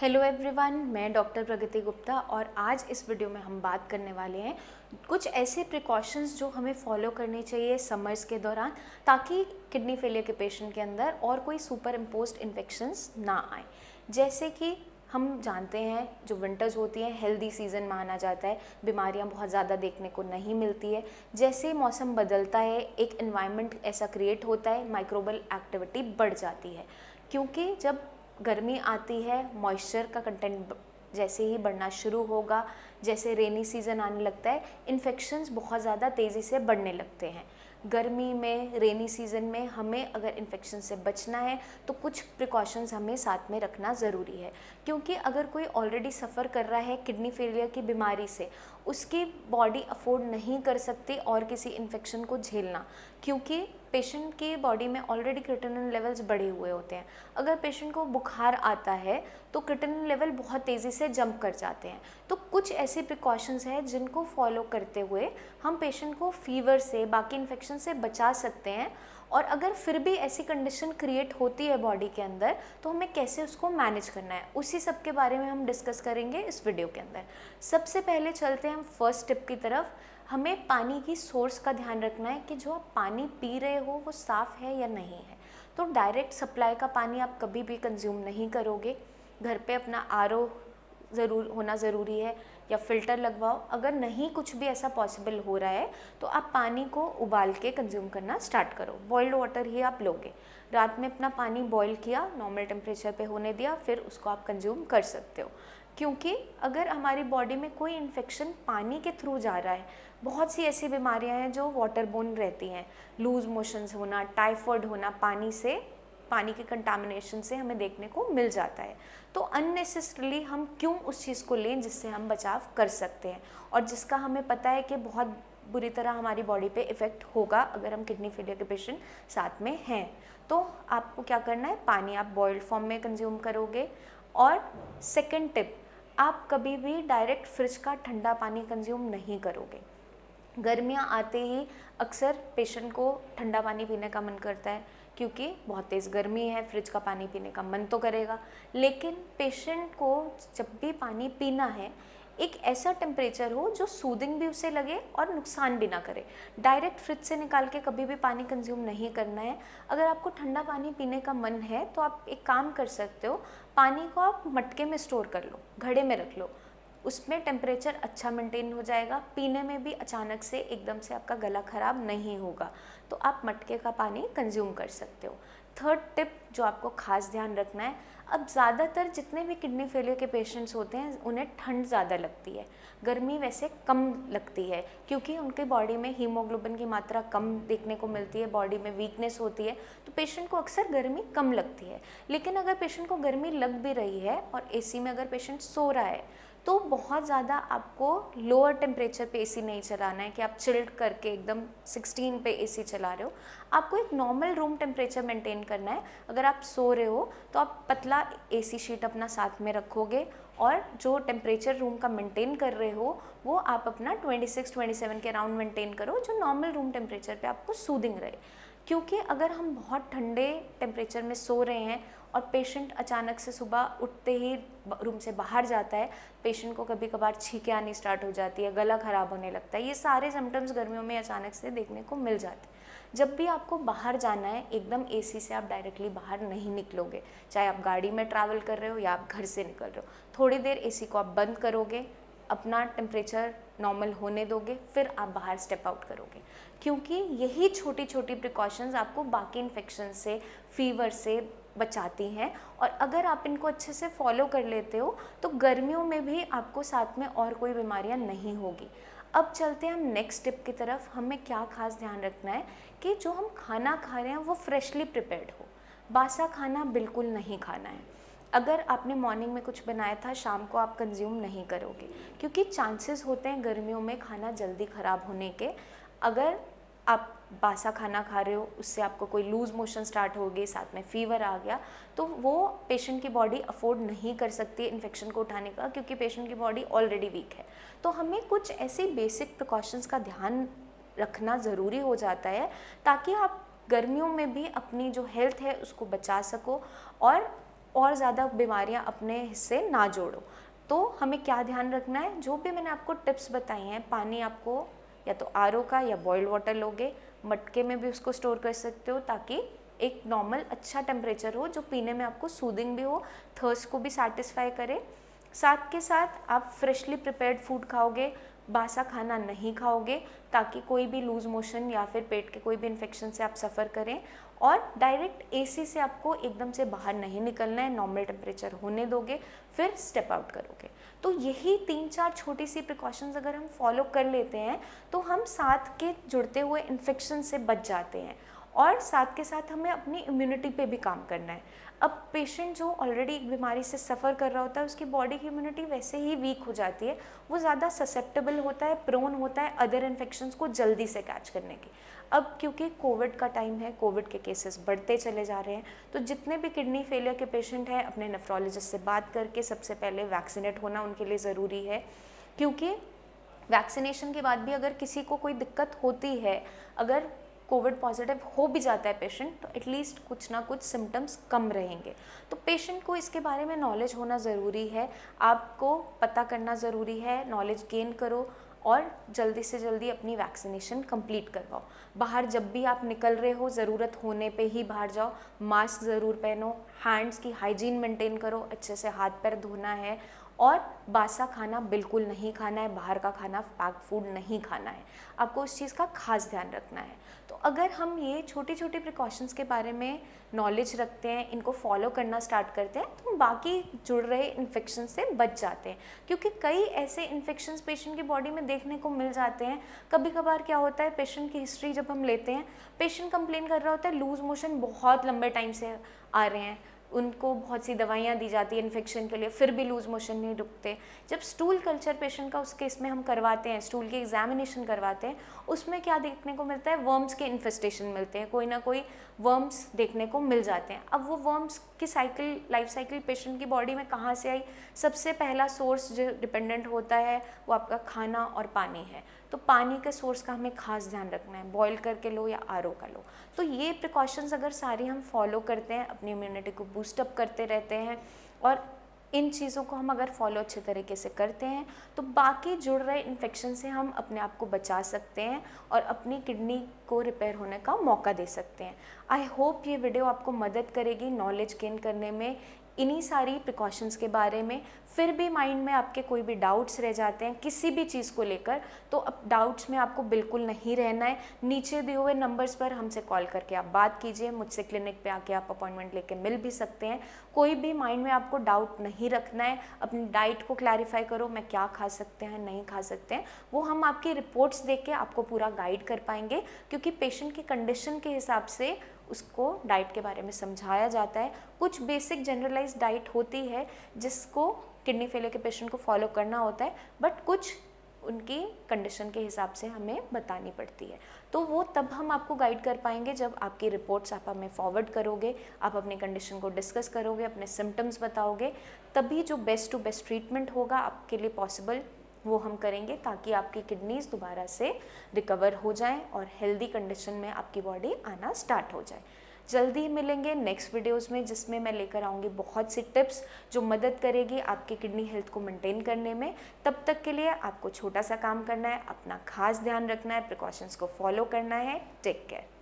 Hello everyone, मैं doctor प्रगति गुप्ता और आज इस वीडियो में हम बात करने वाले हैं कुछ ऐसे प्रिकॉशंस जो हमें फॉलो करनी चाहिए समर्स के दौरान, ताकि किडनी फेलियर के पेशेंट के अंदर और कोई सुपर इम्पोज्ड इन्फेक्शंस ना आए। जैसे कि हम जानते हैं जो विंटर्स होती हैं हेल्दी सीज़न माना जाता है, बीमारियां बहुत ज़्यादा देखने को नहीं मिलती है। जैसे ही मौसम बदलता है एक एनवायरनमेंट ऐसा क्रिएट होता है, माइक्रोबियल एक्टिविटी बढ़ जाती है, क्योंकि जब गर्मी आती है मॉइस्चर का कंटेंट जैसे ही बढ़ना शुरू होगा, जैसे रेनी सीज़न आने लगता है इन्फेक्शंस बहुत ज़्यादा तेज़ी से बढ़ने लगते हैं। गर्मी में रेनी सीज़न में हमें अगर इन्फेक्शन से बचना है तो कुछ प्रिकॉशंस हमें साथ में रखना ज़रूरी है, क्योंकि अगर कोई ऑलरेडी सफ़र कर रहा है किडनी फेलियर की बीमारी से, उसकी बॉडी अफोर्ड नहीं कर सकती और किसी इन्फेक्शन को झेलना, क्योंकि पेशेंट की बॉडी में ऑलरेडी क्रिएटिनिन लेवल्स बढ़े हुए होते हैं। अगर पेशेंट को बुखार आता है तो क्रिएटिनिन लेवल बहुत तेज़ी से जंप कर जाते हैं। तो कुछ ऐसी प्रिकॉशंस हैं जिनको फॉलो करते हुए हम पेशेंट को फीवर से, बाकी इन्फेक्शन से बचा सकते हैं। और अगर फिर भी ऐसी कंडीशन क्रिएट होती है बॉडी के अंदर तो हमें कैसे उसको मैनेज करना है, उसी सब के बारे में हम डिस्कस करेंगे इस वीडियो के अंदर। सबसे पहले चलते हैं हम फर्स्ट टिप की तरफ। हमें पानी की सोर्स का ध्यान रखना है कि जो आप पानी पी रहे हो वो साफ़ है या नहीं है। तो डायरेक्ट सप्लाई का पानी आप कभी भी कंज्यूम नहीं करोगे। घर पे अपना आरओ होना ज़रूरी है या फ़िल्टर लगवाओ। अगर नहीं कुछ भी ऐसा पॉसिबल हो रहा है तो आप पानी को उबाल के कंज्यूम करना स्टार्ट करो। बॉइल्ड वाटर ही आप लोगे। रात में अपना पानी बॉईल किया, नॉर्मल टेम्परेचर पे होने दिया, फिर उसको आप कंज्यूम कर सकते हो। क्योंकि अगर हमारी बॉडी में कोई इन्फेक्शन पानी के थ्रू जा रहा है, बहुत सी ऐसी बीमारियां हैं जो वाटरबोर्न रहती हैं, लूज मोशंस होना, टाइफाइड होना, पानी के कंटामिनेशन से हमें देखने को मिल जाता है। तो अननेसेसरीली हम क्यों उस चीज़ को लें जिससे हम बचाव कर सकते हैं और जिसका हमें पता है कि बहुत बुरी तरह हमारी बॉडी पे इफ़ेक्ट होगा अगर हम किडनी फेलियर के पेशेंट साथ में हैं। तो आपको क्या करना है, पानी आप बॉइल्ड फॉर्म में कंज्यूम करोगे। और सेकंड टिप, आप कभी भी डायरेक्ट फ्रिज का ठंडा पानी कंज्यूम नहीं करोगे। गर्मियाँ आते ही अक्सर पेशेंट को ठंडा पानी पीने का मन करता है, क्योंकि बहुत तेज़ गर्मी है, फ्रिज का पानी पीने का मन तो करेगा। लेकिन पेशेंट को जब भी पानी पीना है एक ऐसा टेम्परेचर हो जो सूदिंग भी उसे लगे और नुकसान भी ना करे। डायरेक्ट फ्रिज से निकाल के कभी भी पानी कंज्यूम नहीं करना है। अगर आपको ठंडा पानी पीने का मन है तो आप एक काम कर सकते हो, पानी को आप मटके में स्टोर कर लो, घड़े में रख लो। उसमें टेम्परेचर अच्छा मेंटेन हो जाएगा, पीने में भी अचानक से एकदम से आपका गला ख़राब नहीं होगा। तो आप मटके का पानी कंज्यूम कर सकते हो। थर्ड टिप जो आपको खास ध्यान रखना है, अब ज़्यादातर जितने भी किडनी फेलियर के पेशेंट्स होते हैं उन्हें ठंड ज़्यादा लगती है, गर्मी वैसे कम लगती है, क्योंकि उनके बॉडी में हीमोग्लोबिन की मात्रा कम देखने को मिलती है, बॉडी में वीकनेस होती है, तो पेशेंट को अक्सर गर्मी कम लगती है। लेकिन अगर पेशेंट को गर्मी लग भी रही है और एसी में अगर पेशेंट सो रहा है तो बहुत ज़्यादा आपको लोअर टेम्परेचर पे एसी नहीं चलाना है कि आप चिल्ड करके एकदम 16 पे एसी चला रहे हो। आपको एक नॉर्मल रूम टेम्परेचर मेंटेन करना है। अगर आप सो रहे हो तो आप पतला एसी शीट अपना साथ में रखोगे और जो टेम्परेचर रूम का मेंटेन कर रहे हो वो आप अपना 26-27 के अराउंड मेंटेन करो, जो नॉर्मल रूम टेम्परेचर पे आपको सूदिंग रहे। क्योंकि अगर हम बहुत ठंडे टेम्परेचर में सो रहे हैं और पेशेंट अचानक से सुबह उठते ही रूम से बाहर जाता है, पेशेंट को कभी कभार छींकें आनी स्टार्ट हो जाती है, गला ख़राब होने लगता है, ये सारे सिम्टम्स गर्मियों में अचानक से देखने को मिल जाते हैं। जब भी आपको बाहर जाना है एकदम एसी से आप डायरेक्टली बाहर नहीं निकलोगे, चाहे आप गाड़ी में ट्रैवल कर रहे हो या आप घर से निकल रहे हो। थोड़ी देर एसी को आप बंद करोगे, अपना टेम्परेचर नॉर्मल होने दोगे, फिर आप बाहर स्टेप आउट करोगे। क्योंकि यही छोटी छोटी प्रिकॉशंस आपको बाकी इन्फेक्शन से, फीवर से बचाती हैं। और अगर आप इनको अच्छे से फॉलो कर लेते हो तो गर्मियों में भी आपको साथ में और कोई बीमारियां नहीं होगी। अब चलते हैं हम नेक्स्ट टिप की तरफ। हमें क्या खास ध्यान रखना है कि जो हम खाना खा रहे हैं वो फ्रेशली प्रिपेयर्ड हो। बासा खाना बिल्कुल नहीं खाना है। अगर आपने मॉर्निंग में कुछ बनाया था शाम को आप कंज्यूम नहीं करोगे, क्योंकि चांसेस होते हैं गर्मियों में खाना जल्दी ख़राब होने के। अगर आप बासा खाना खा रहे हो उससे आपको कोई लूज़ मोशन स्टार्ट हो गई, साथ में फीवर आ गया, तो वो पेशेंट की बॉडी अफोर्ड नहीं कर सकती इन्फेक्शन को उठाने का, क्योंकि पेशेंट की बॉडी ऑलरेडी वीक है। तो हमें कुछ ऐसे बेसिक प्रिकॉशंस का ध्यान रखना ज़रूरी हो जाता है, ताकि आप गर्मियों में भी अपनी जो हेल्थ है उसको बचा सको और और ज़्यादा बीमारियां अपने हिस्से ना जोड़ो। तो हमें क्या ध्यान रखना है, जो भी मैंने आपको टिप्स बताई हैं, पानी आपको या तो आरओ का या बॉइल्ड वाटर लोगे, मटके में भी उसको स्टोर कर सकते हो ताकि एक नॉर्मल अच्छा टेम्परेचर हो जो पीने में आपको सूदिंग भी हो, थर्स्ट को भी सेटिस्फाई करे। साथ के साथ आप फ्रेशली प्रिपेयर्ड फूड खाओगे, बासा खाना नहीं खाओगे ताकि कोई भी लूज मोशन या फिर पेट के कोई भी इन्फेक्शन से आप सफ़र करें। और डायरेक्ट एसी से आपको एकदम से बाहर नहीं निकलना है, नॉर्मल टेम्परेचर होने दोगे, फिर स्टेप आउट करोगे। तो यही 3-4 छोटी सी प्रिकॉशंस अगर हम फॉलो कर लेते हैं तो हम साथ के जुड़ते हुए इन्फेक्शन से बच जाते हैं। और साथ के साथ हमें अपनी इम्यूनिटी पे भी काम करना है। अब पेशेंट जो ऑलरेडी एक बीमारी से सफ़र कर रहा होता है, उसकी बॉडी की इम्यूनिटी वैसे ही वीक हो जाती है, वो ज़्यादा ससेप्टेबल होता है, प्रोन होता है अदर इन्फेक्शंस को जल्दी से कैच करने की। अब क्योंकि कोविड का टाइम है, कोविड के केसेस बढ़ते चले जा रहे हैं, तो जितने भी किडनी फेलियर के पेशेंट हैं अपने नेफ्रोलॉजिस्ट से बात करके सबसे पहले वैक्सीनेट होना उनके लिए ज़रूरी है। क्योंकि वैक्सीनेशन के बाद भी अगर किसी को कोई दिक्कत होती है, अगर कोविड पॉजिटिव हो भी जाता है पेशेंट, तो एटलीस्ट कुछ ना कुछ सिम्टम्स कम रहेंगे। तो पेशेंट को इसके बारे में नॉलेज होना ज़रूरी है, आपको पता करना ज़रूरी है, नॉलेज गेन करो और जल्दी से जल्दी अपनी वैक्सीनेशन कंप्लीट करवाओ। बाहर जब भी आप निकल रहे हो, ज़रूरत होने पे ही बाहर जाओ, मास्क ज़रूर पहनो, हैंड्स की हाइजीन मेंटेन करो, अच्छे से हाथ पैर धोना है और बासा खाना बिल्कुल नहीं खाना है, बाहर का खाना पैक्ड फूड नहीं खाना है, आपको उस चीज़ का खास ध्यान रखना है। तो अगर हम ये छोटी छोटी प्रिकॉशंस के बारे में नॉलेज रखते हैं, इनको फॉलो करना स्टार्ट करते हैं, तो हम बाकी जुड़ रहे इन्फेक्शन से बच जाते हैं। क्योंकि कई ऐसे इन्फेक्शंस पेशेंट की बॉडी में देखने को मिल जाते हैं। कभी कभार क्या होता है, पेशेंट की हिस्ट्री जब हम लेते हैं, पेशेंट कंप्लेन कर रहा होता है लूज मोशन बहुत लंबे टाइम से आ रहे हैं, उनको बहुत सी दवाइयाँ दी जाती है इन्फेक्शन के लिए, फिर भी लूज मोशन नहीं रुकते। जब स्टूल कल्चर पेशेंट का उस केस में हम करवाते हैं, स्टूल की एग्जामिनेशन करवाते हैं, उसमें क्या देखने को मिलता है, वर्म्स के इन्फेस्टेशन मिलते हैं, कोई ना कोई वर्म्स देखने को मिल जाते हैं। अब वो वर्म्स की साइकिल, लाइफ साइकिल पेशेंट की बॉडी में कहाँ से आई, सबसे पहला सोर्स जो डिपेंडेंट होता है वो आपका खाना और पानी है। तो पानी के सोर्स का हमें खास ध्यान रखना है, बॉयल करके लो या आरओ का लो। तो ये प्रिकॉशंस अगर सारी हम फॉलो करते हैं, अपनी इम्यूनिटी को बूस्टअप करते रहते हैं और इन चीज़ों को हम अगर फॉलो अच्छे तरीके से करते हैं, तो बाकी जुड़ रहे इन्फेक्शन से हम अपने आप को बचा सकते हैं और अपनी किडनी को रिपेयर होने का मौका दे सकते हैं। आई होप ये वीडियो आपको मदद करेगी नॉलेज गेन करने में, इन्हीं सारी प्रिकॉशंस के बारे में। फिर भी माइंड में आपके कोई भी डाउट्स रह जाते हैं किसी भी चीज़ को लेकर, तो अब डाउट्स में आपको बिल्कुल नहीं रहना है। नीचे दिए हुए नंबर्स पर हमसे कॉल करके आप बात कीजिए, मुझसे क्लिनिक पे आके आप अपॉइंटमेंट लेके मिल भी सकते हैं। कोई भी माइंड में आपको डाउट नहीं रखना है, अपनी डाइट को क्लैरिफाई करो, मैं क्या खा सकते हैं नहीं खा सकते हैं, वो हम आपकी रिपोर्ट्स देख के आपको पूरा गाइड कर पाएंगे। क्योंकि पेशेंट की कंडीशन के हिसाब से उसको डाइट के बारे में समझाया जाता है। कुछ बेसिक जनरलाइज डाइट होती है जिसको किडनी फेलियर के पेशेंट को फॉलो करना होता है, बट कुछ उनकी कंडीशन के हिसाब से हमें बतानी पड़ती है। तो वो तब हम आपको गाइड कर पाएंगे जब आपकी रिपोर्ट्स आप हमें फॉरवर्ड करोगे, आप अपनी कंडीशन को डिस्कस करोगे, अपने सिम्टम्स बताओगे, तभी जो बेस्ट टू बेस्ट ट्रीटमेंट होगा आपके लिए पॉसिबल वो हम करेंगे, ताकि आपकी किडनीज दोबारा से रिकवर हो जाएं और हेल्दी कंडीशन में आपकी बॉडी आना स्टार्ट हो जाए। जल्दी मिलेंगे नेक्स्ट वीडियोस में, जिसमें मैं लेकर आऊँगी बहुत सी टिप्स जो मदद करेगी आपकी किडनी हेल्थ को मेंटेन करने में। तब तक के लिए आपको छोटा सा काम करना है, अपना खास ध्यान रखना है, प्रिकॉशंस को फॉलो करना है। Take care.